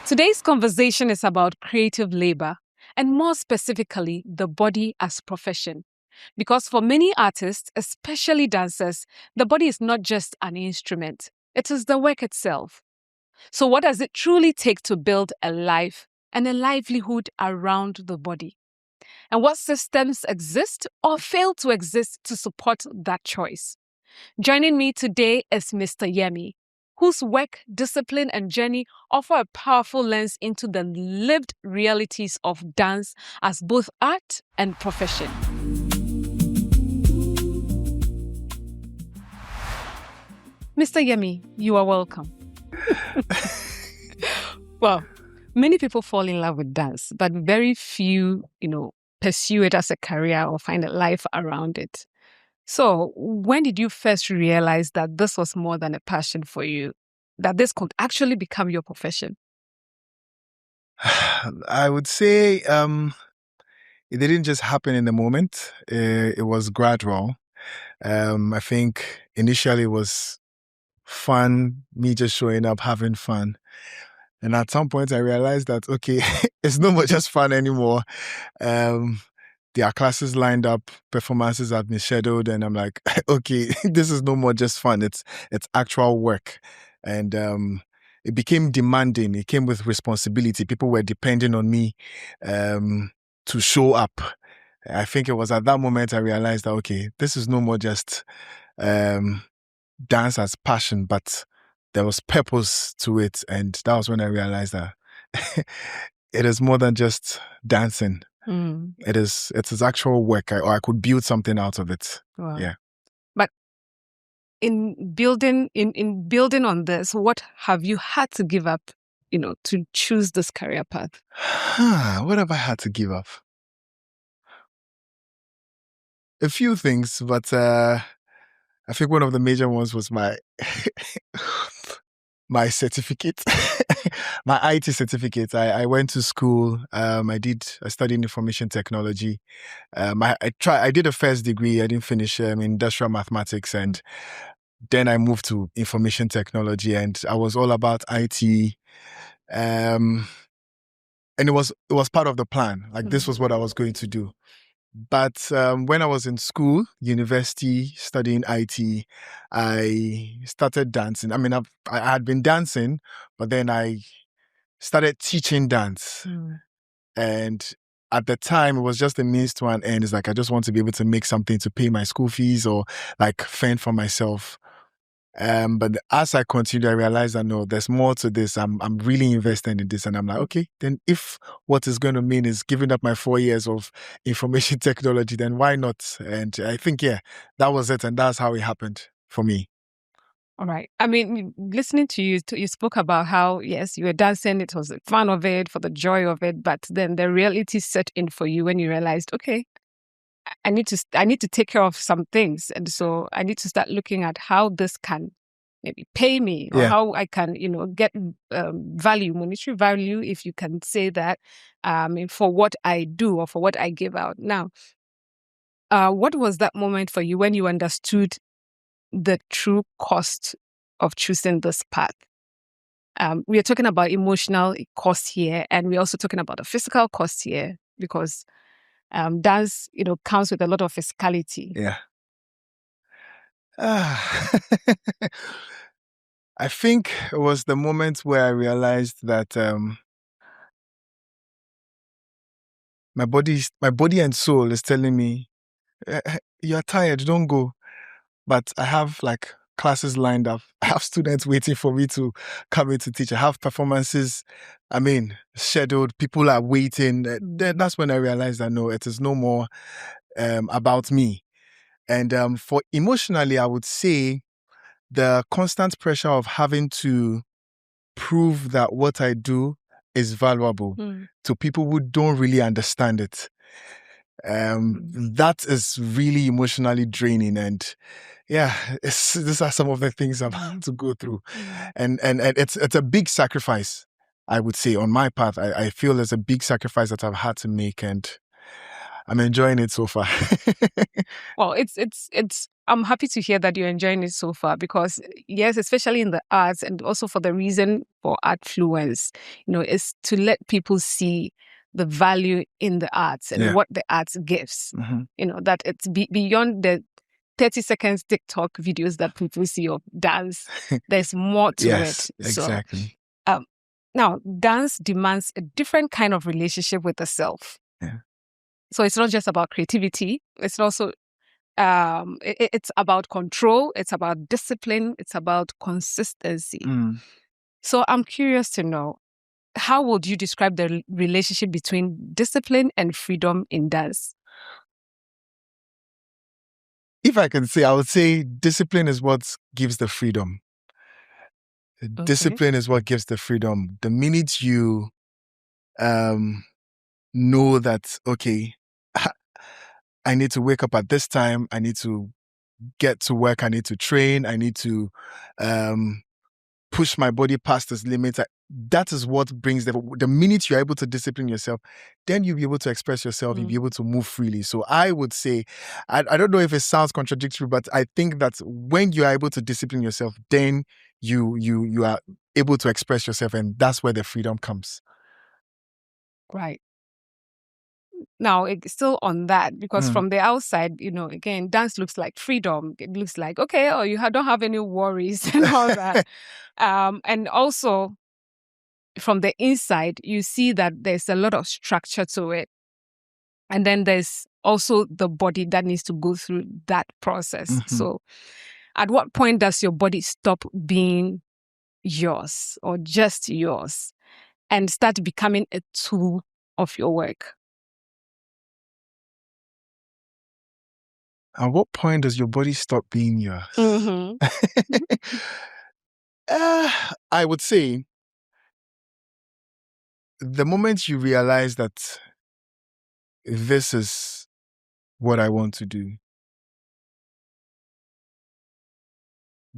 Today's conversation is about creative labor, and more specifically, the body as profession. Because for many artists, especially dancers, the body is not just an instrument, it is the work itself. So, what does it truly take to build a life and a livelihood around the body? And what systems exist or fail to exist to support that choice? Joining me today is Mr. Yemi, whose work, discipline, and journey offer a powerful lens into the lived realities of dance as both art and profession. Mr. Yemi, you are welcome. Well, many people fall in love with dance, but very few, pursue it as a career or find a life around it. So, when did you first realize that this was more than a passion for you, that this could actually become your profession? I would say it didn't just happen in the moment. It was gradual. I think initially it was fun, me just showing up, having fun. And at some point I realized that, okay, it's no more just fun anymore. There are classes lined up, performances have been scheduled, and I'm like, okay, this is no more just fun. It's actual work. And it became demanding. It came with responsibility. People were depending on me to show up. I think it was at that moment I realized that, okay, this is no more just dance as passion, but there was purpose to it. And that was when I realized that it is more than just dancing. It is actual work, or I could build something out of it. Wow. Yeah. But in building on this, what have you had to give up, to choose this career path? What have I had to give up? A few things, but I think one of the major ones was my my certificate, my IT certificate. I went to school. I studied information technology. I did a first degree. I didn't finish industrial mathematics, and then I moved to information technology, and I was all about IT. And it was part of the plan. Like this was what I was going to do. But when I was in school, university, studying IT, I started dancing. I mean, I had been dancing, but then I started teaching dance. And at the time, it was just a means to an end. It's like, I just want to be able to make something to pay my school fees or like fend for myself. But as I continued, I realized that no, there's more to this. I'm really invested in this. And I'm like, okay, then if what is going to mean is giving up my 4 years of information technology, then why not? And I think, yeah, that was it. And that's how it happened for me. All right. I mean, listening to you, you spoke about how, yes, you were dancing. It was fun of it, for the joy of it. But then the reality set in for you when you realized, okay, I need to take care of some things. And so I need to start looking at how this can maybe pay me or how I can, get value, monetary value, if you can say that, for what I do or for what I give out. Now, what was that moment for you when you understood the true cost of choosing this path? We are talking about emotional cost here, and we're also talking about the physical cost here, because dance, comes with a lot of physicality. Yeah. I think it was the moment where I realized that my body and soul is telling me, you're tired, don't go. But I have like classes lined up. I have students waiting for me to come in to teach. I have performances, scheduled. People are waiting. That's when I realized that no, it is no more about me. And for emotionally, I would say the constant pressure of having to prove that what I do is valuable to people who don't really understand it. That is really emotionally draining, and yeah, these are some of the things I've had to go through, and it's a big sacrifice, I would say, on my path. I feel there's a big sacrifice that I've had to make, and I'm enjoying it so far. Well, it's I'm happy to hear that you're enjoying it so far because, yes, especially in the arts and also for the reason for Artfluence, is to let people see the value in the arts and what the arts gives. That it's beyond the 30 seconds TikTok videos that people see of dance. There's more to Yes, it. exactly. So, now, dance demands a different kind of relationship with the self. Yeah. So it's not just about creativity. It's also it's about control. It's about discipline. It's about consistency. So I'm curious to know, how would you describe the relationship between discipline and freedom in dance? If I can say, I would say discipline is what gives the freedom. Discipline is what gives the freedom. The minute you know that, okay, I need to wake up at this time, I need to get to work, I need to train, I need to push my body past its limits. That is what brings the minute you're able to discipline yourself, then you'll be able to express yourself, you'll be able to move freely. So I would say, I don't know if it sounds contradictory, but I think that when you are able to discipline yourself, then you are able to express yourself, and that's where the freedom comes. Right. Now, it's still on that, because from the outside, again, dance looks like freedom. It looks like, okay, you don't have any worries and all that. And also, from the inside, you see that there's a lot of structure to it. And then there's also the body that needs to go through that process. So at what point does your body stop being yours or just yours and start becoming a tool of your work? At what point does your body stop being yours? I would say the moment you realize that this is what I want to do.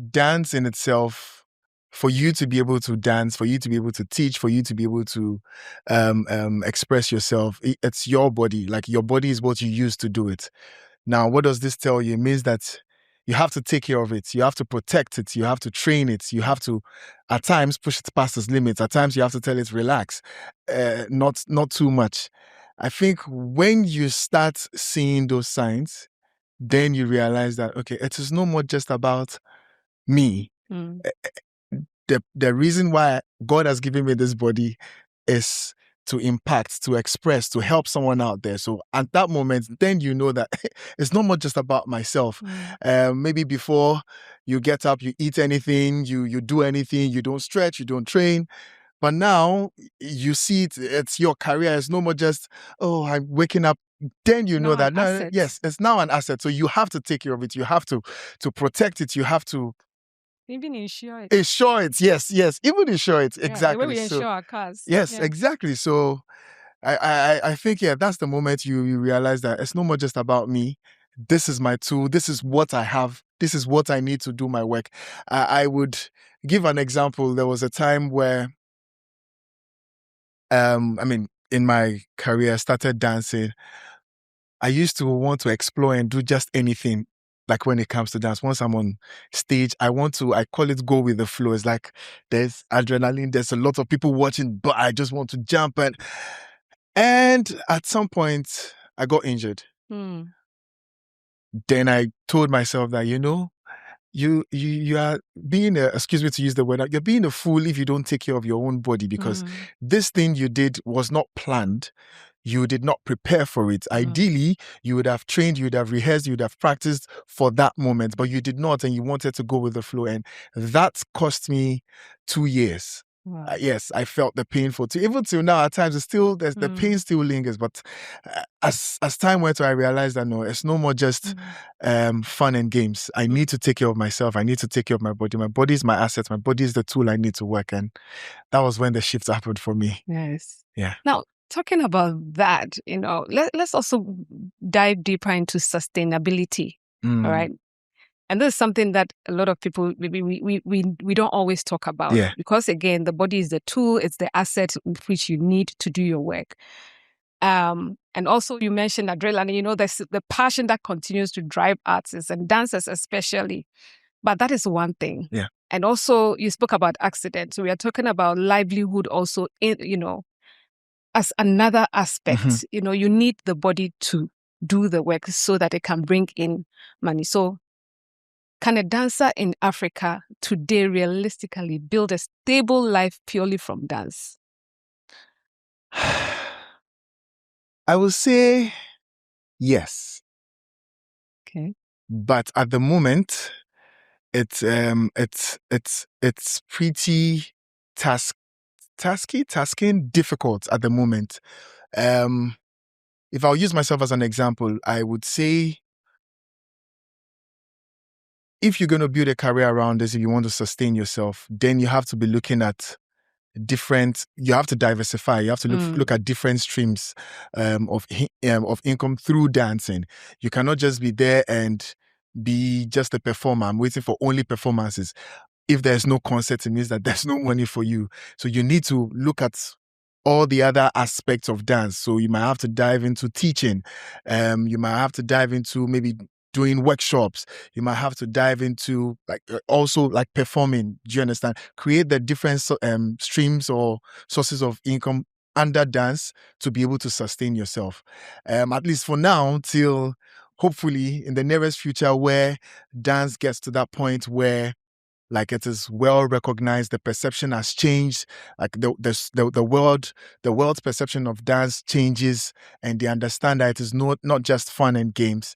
Dance in itself, for you to be able to dance, for you to be able to teach, for you to be able to express yourself, it's your body. Like, your body is what you use to do it. Now, what does this tell you? It means that you have to take care of it. You have to protect it. You have to train it. You have to, at times, push it past its limits. At times, you have to tell it, relax, not too much. I think when you start seeing those signs, then you realize that, okay, it is no more just about me. The reason why God has given me this body is to impact, to express, to help someone out there. So at that moment, then you know that it's not more just about myself. Maybe before you get up, you eat anything, you do anything, you don't stretch, you don't train. But now you see it's your career. It's no more just, oh, I'm waking up. Then you know that, no, yes, it's now an asset. So you have to take care of it. You have to protect it. You have to even insure it. Insure it, yes. Even insure it, exactly. The way we insure our cars. Yes, exactly. So I think, that's the moment you realize that it's no more just about me. This is my tool. This is what I have. This is what I need to do my work. I would give an example. There was a time where, in my career, I started dancing. I used to want to explore and do just anything. Like, when it comes to dance, once I'm on stage, I call it go with the flow. It's like there's adrenaline, there's a lot of people watching, but I just want to jump. And at some point, I got injured. Then I told myself that, you are being excuse me to use the word, you're being a fool if you don't take care of your own body, because this thing you did was not planned. You did not prepare for it. Ideally, you would have trained, you would have rehearsed, you would have practiced for that moment, but you did not, and you wanted to go with the flow. And that cost me 2 years. Yes, I felt the pain even till now. At times, the pain still lingers. But as time went on, I realized that no, it's no more just fun and games. I need to take care of myself. I need to take care of my body. My body is my asset. My body is the tool I need to work. And that was when the shift happened for me. Yes. Yeah. Now, talking about that, let's also dive deeper into sustainability. All right. And this is something that a lot of people, maybe we don't always talk about, because again, the body is the tool, it's the asset which you need to do your work. And also you mentioned adrenaline, you know, there's the passion that continues to drive artists and dancers especially. But that is one thing. Yeah. And also you spoke about accidents. We are talking about livelihood also, you know, as another aspect. Mhm. You know, you need the body to do the work so that it can bring in money. So can a dancer in Africa today realistically build a stable life purely from dance? I will say yes, Okay. but at the moment, it's pretty tasking, difficult at the moment. If I'll use myself as an example, I would say if you're going to build a career around this, if you want to sustain yourself, then you have to be looking at you have to diversify. You have to look at different streams of income through dancing. You cannot just be there and be just a performer. I'm waiting for only performances. If there's no concert, it means that there's no money for you. So you need to look at all the other aspects of dance. So you might have to dive into teaching. You might have to dive into maybe doing workshops. You might have to dive into also like performing. Do you understand? Create the different streams or sources of income under dance to be able to sustain yourself. At least for now, till hopefully in the nearest future where dance gets to that point where like it is well recognized, the perception has changed. Like the world's perception of dance changes, and they understand that it is not just fun and games.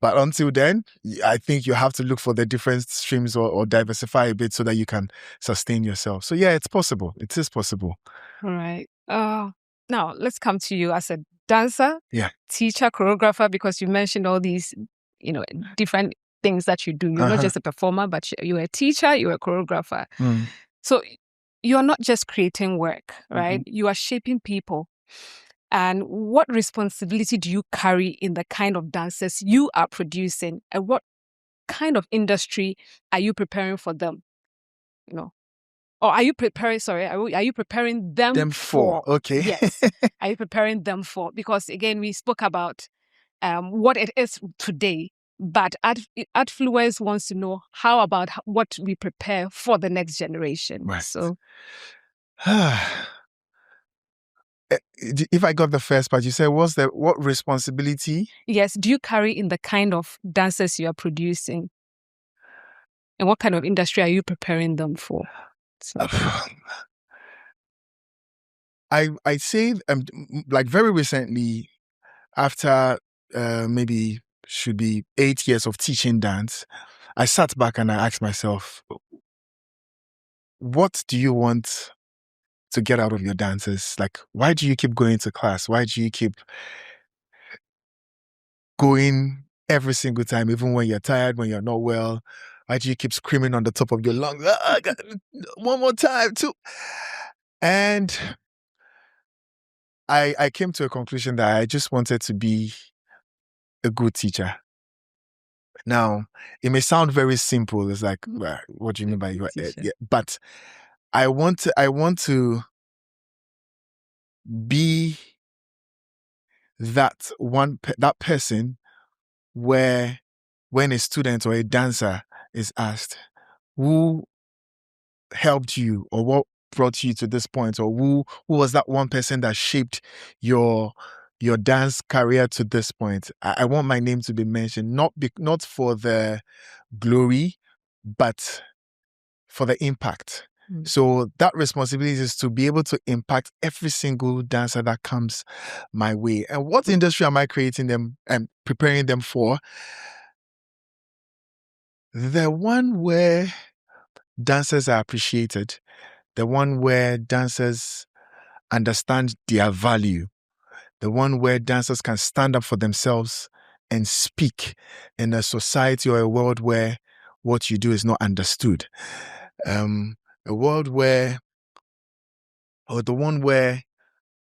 But until then, I think you have to look for the different streams or diversify a bit so that you can sustain yourself. So yeah, it's possible. It is possible. All right. Now let's come to you as a dancer, Yeah. teacher, choreographer, because you mentioned all these, you know, different things that you do. You're not just a performer, but you're a teacher, you're a choreographer. So you're not just creating work, right? You are shaping people. And what responsibility do you carry in the kind of dancers you are producing? And what kind of industry are you preparing for them? You know, or are you preparing, sorry, are you preparing them for? Okay. Yes. Are you preparing them for? Because again, we spoke about what it is today, but Adfluence wants to know how about what we prepare for the next generation. Right. So if I got the first part, you said, what responsibility? yes, do you carry in the kind of dancers you are producing? And what kind of industry are you preparing them for? So. I say like very recently, after maybe should be 8 years of teaching dance, I sat back and I asked myself, what do you want to get out of your dancers? Like, why do you keep going to class? Why do you keep going every single time, even when you're tired, when you're not well? Why do you keep screaming on the top of your lungs? One more time, too. And I came to a conclusion that I just wanted to be a good teacher. Now, it may sound very simple. It's like, well, what do you mean by your yeah, but I want to be that that person where when a student or a dancer is asked who helped you or what brought you to this point, or who was that one person that shaped your dance career to this point, I want my name to be mentioned, not for the glory, but for the impact. So that responsibility is to be able to impact every single dancer that comes my way. And what industry am I creating them and preparing them for? The one where dancers are appreciated, the one where dancers understand their value, the one where dancers can stand up for themselves and speak in a society or a world where what you do is not understood. A world where, or the one where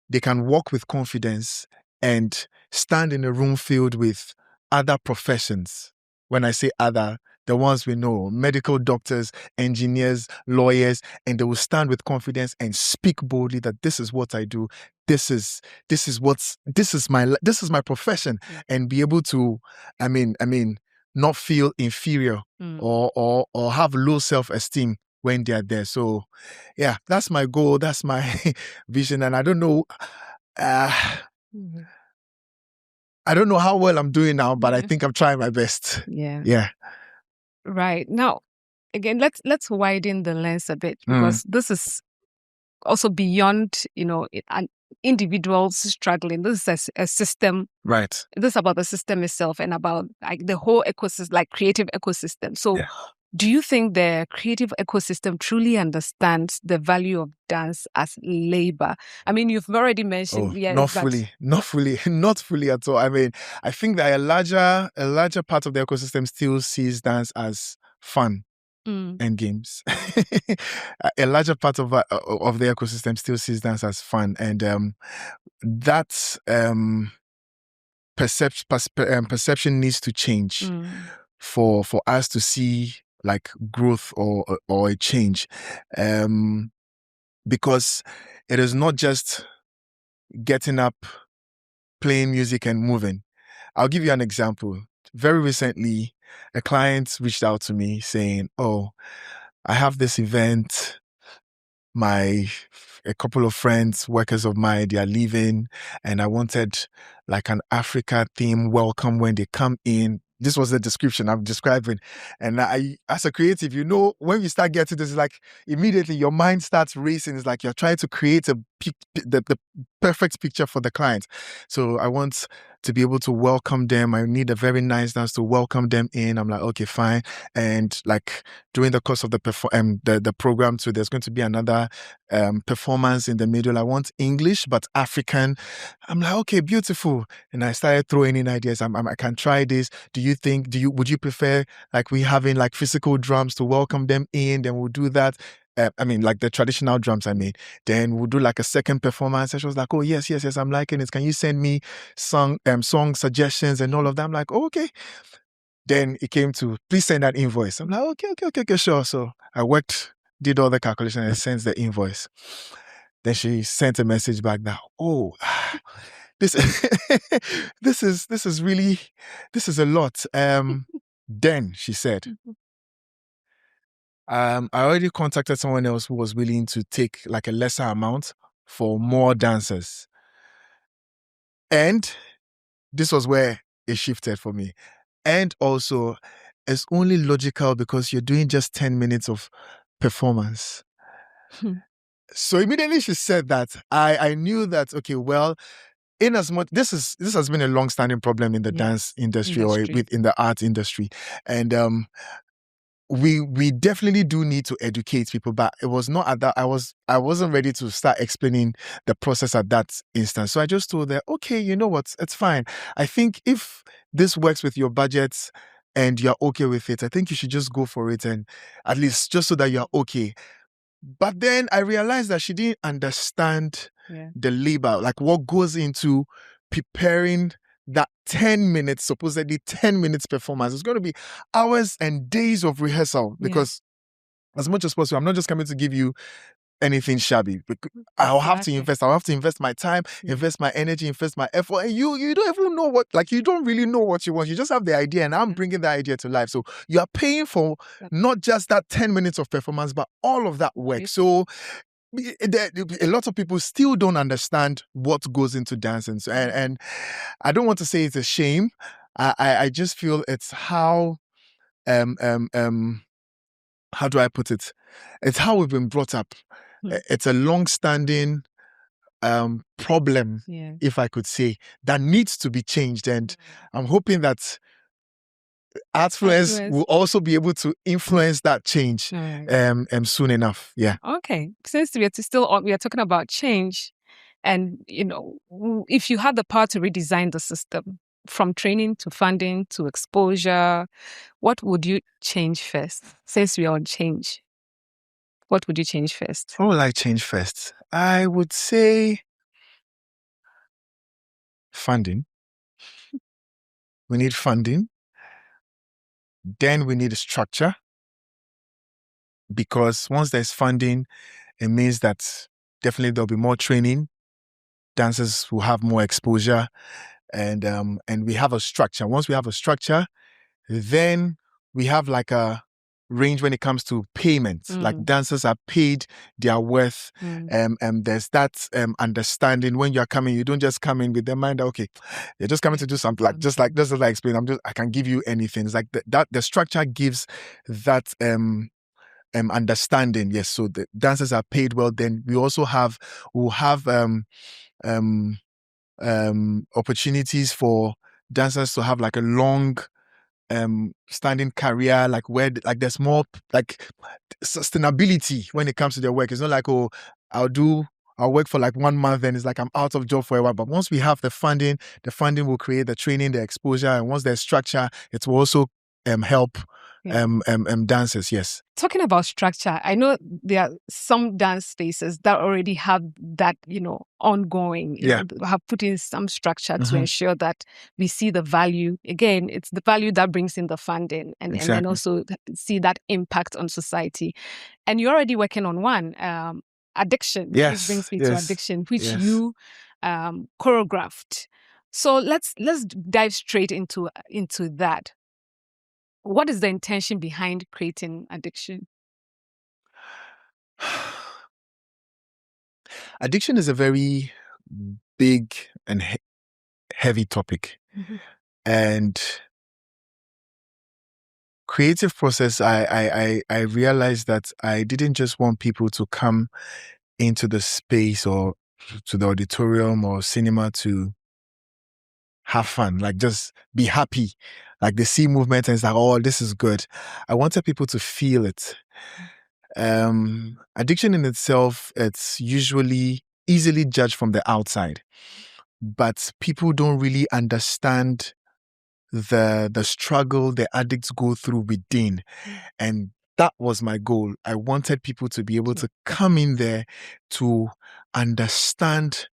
they can walk with confidence and stand in a room filled with other professions. When I say other, the ones we know, medical doctors, engineers, lawyers, and they will stand with confidence and speak boldly that this is what I do. This is my profession, and be able to, not feel inferior or have low self-esteem when they are there. So, yeah, that's my goal. That's my vision, and I don't know. I don't know how well I'm doing now, but I think I'm trying my best. Yeah. Right. Now, again, let's widen the lens a bit, because this is also beyond, an individual's struggling. This is a system. Right. This is about the system itself and about like the whole ecosystem, like creative ecosystem. So do you think the creative ecosystem truly understands the value of dance as labor? I mean, you've already mentioned, not fully at all. I mean, I think that a larger part of the ecosystem still sees dance as fun and games. A larger part of the ecosystem still sees dance as fun, and that perception needs to change for us to see like growth or a change, because it is not just getting up, playing music and moving. I'll give you an example. Very recently, a client reached out to me saying, "Oh, I have this event. A couple of friends, workers of mine, they are leaving, and I wanted like an Africa theme welcome when they come in." This was the description I'm describing. And I, as a creative, when you start getting this, like immediately your mind starts racing. It's like you're trying to create the perfect picture for the client. So I want to be able to welcome them. I need a very nice dance to welcome them in. I'm like, okay, fine. And like during the course of the program, so there's going to be another performance in the middle. I want English but African. I'm like, okay, beautiful. And I started throwing in ideas. I can try this. Would you prefer like we having like physical drums to welcome them in? Then we'll do that. Like the traditional drums, then we'll do like a second performance. And she was like, oh, yes, I'm liking it. Can you send me song suggestions and all of that? I'm like, oh, okay. Then it came to, please send that invoice. I'm like, okay, sure. So I did all the calculations and sent the invoice. Then she sent a message back that, oh, this this is really, this is a lot. Then she said, I already contacted someone else who was willing to take like a lesser amount for more dancers. And this was where it shifted for me. And also, it's only logical because you're doing just 10 minutes of performance. So immediately she said that, I knew that, okay, well, in as much, this has been a long-standing problem in the dance industry or within the art industry. And we definitely do need to educate people, but it was not at that. I wasn't ready to start explaining the process at that instance. So I just told her, okay, you know what, it's fine. I think if this works with your budgets and you're okay with it, I think you should just go for it, and at least just so that you're okay. But then I realized that she didn't understand the labor, like what goes into preparing that 10 minutes, supposedly 10 minutes performance. It's going to be hours and days of rehearsal, because as much as possible, I'm not just coming to give you anything shabby. I'll have to invest my time, invest my energy, invest my effort. And you don't even know you don't really know what you want. You just have the idea, and I'm bringing that idea to life. So you are paying for not just that 10 minutes of performance, but all of that work. So a lot of people still don't understand what goes into dancing. So, and I don't want to say it's a shame. I just feel it's how how do I put it? It's how we've been brought up. It's a long-standing problem, if I could say, that needs to be changed. And I'm hoping that Artfluence will also be able to influence that change soon enough. Yeah. Okay. Since we are talking about change, and if you had the power to redesign the system from training to funding to exposure, what would you change first? Since we are on change, what would you change first? What would I change first? I would say funding. We need funding. Then we need a structure, because once there's funding, it means that definitely there'll be more training. Dancers will have more exposure, and we have a structure. Once we have a structure, then we have like a range when it comes to payments. Like dancers are paid their worth, and there's that understanding. When you're coming, you don't just come in with the mind that, okay, you're just coming to do something. Like just as I explained, I can give you anything. It's like that the structure gives that understanding. Yes, so the dancers are paid well. Then we'll have opportunities for dancers to have like a long standing career, like where like there's more like sustainability when it comes to their work. It's not like, oh, I'll work for like 1 month and it's like I'm out of job for a while. But once we have the funding will create the training, the exposure, and once there's structure, it will also help dancers. Yes. Talking about structure, I know there are some dance spaces that already have that, ongoing, have put in some structure to ensure that we see the value. Again, it's the value that brings in the funding and then also see that impact on society. And you're already working on one, addiction. Yes. Which brings me to addiction, which you choreographed. So let's dive straight into that. What is the intention behind creating addiction? Addiction is a very big and heavy topic. And creative process, I realized that I didn't just want people to come into the space or to the auditorium or cinema to have fun, like just be happy. Like they see movement and it's like, oh, this is good. I wanted people to feel it. Addiction in itself, it's usually easily judged from the outside, but people don't really understand the struggle the addicts go through within. And that was my goal. I wanted people to be able to come in there to understand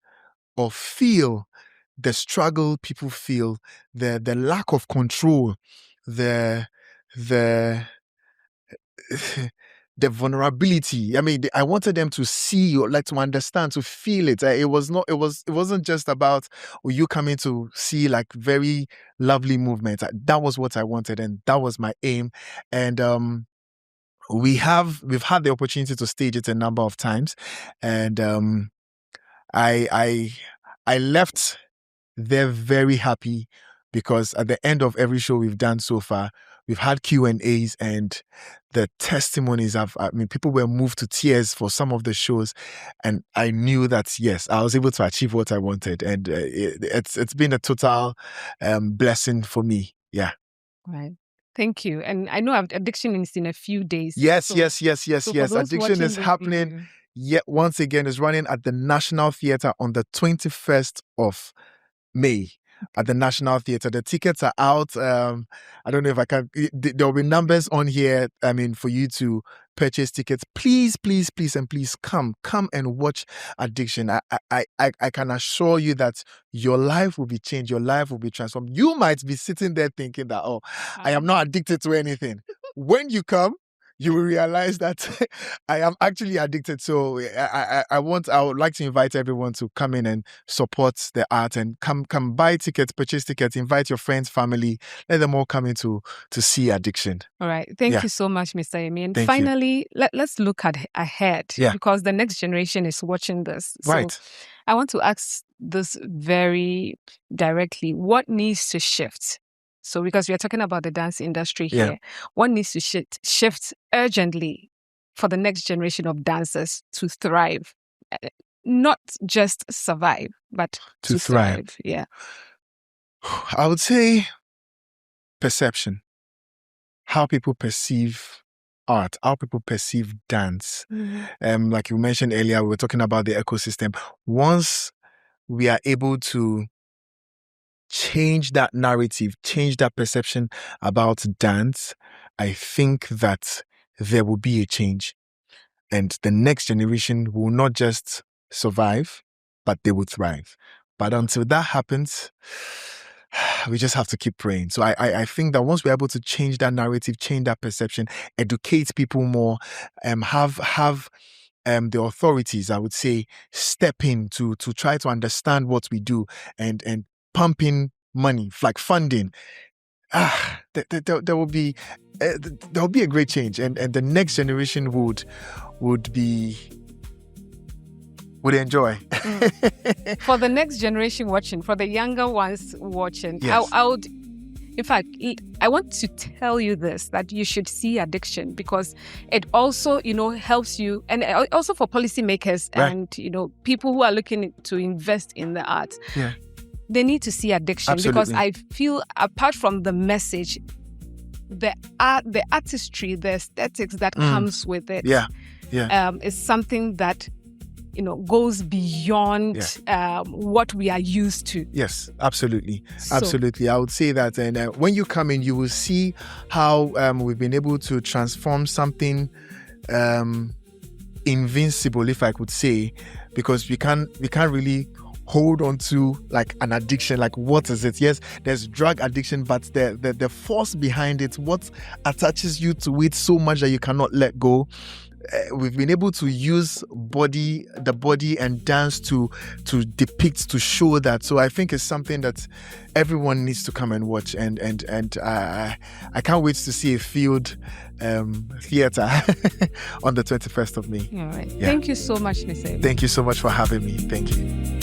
or feel the struggle people feel, the lack of control, the the vulnerability. I mean, I wanted them to see or like to understand, to feel it. It wasn't just about you coming to see like very lovely movements. That was what I wanted, and that was my aim. And we've had the opportunity to stage it a number of times, and I left they're very happy because at the end of every show we've done so far, we've had Q&As, and the testimonies people were moved to tears for some of the shows, and I knew that yes, I was able to achieve what I wanted, and it's been a total blessing for me. Yeah. Right. Thank you. And I know addiction is in a few days. Yes. So Addiction is happening. Yet once again, is running at the National Theatre on the 21st of May at the National Theatre. The tickets are out. I don't know if I can. There will be numbers on here. I mean, for you to purchase tickets, please, and please come and watch Addiction. I can assure you that your life will be changed. Your life will be transformed. You might be sitting there thinking that, oh, I am not addicted to anything. When you come, you will realize that I am actually addicted. So I would like to invite everyone to come in and support the art, and come buy tickets, purchase tickets, invite your friends, family, let them all come in to see Addiction. All right. Thank you so much, Mr. Yemi. And finally, let's look ahead, because the next generation is watching this. So I want to ask this very directly. What needs to shift? So because we are talking about the dance industry here, what needs to shift urgently for the next generation of dancers to thrive? Not just survive, but to thrive. Yeah. I would say perception. How people perceive art, how people perceive dance. Like you mentioned earlier, we were talking about the ecosystem. Once we are able to change that narrative, change that perception about dance, I think that there will be a change. And the next generation will not just survive, but they will thrive. But until that happens, we just have to keep praying. So I think that once we're able to change that narrative, change that perception, educate people more, have the authorities, I would say, step in to try to understand what we do and pump in money, like funding. There will be a great change, and the next generation would enjoy. For the next generation watching, for the younger ones watching, Yes. I would, in fact, I want to tell you this, that you should see addiction, because it also, helps you, and also for policymakers Right. and, people who are looking to invest in the arts. Yeah. They need to see addiction. Absolutely. Because I feel, apart from the message, the art, the artistry, the aesthetics that comes with it, is something that goes beyond what we are used to. Yes, absolutely. Absolutely. I would say that. And when you come in, you will see how we've been able to transform something invincible, if I could say, because we can't really hold on to like an addiction. Like, what is it? Yes, there's drug addiction, but the force behind it, what attaches you to it so much that you cannot let go. We've been able to use the body and dance to depict, to show that. So I think it's something that everyone needs to come and watch, and I can't wait to see a field theater on the 21st of May. All right. Yeah. Thank you so much, Mr. Yemi. Thank you so much for having me. Thank you.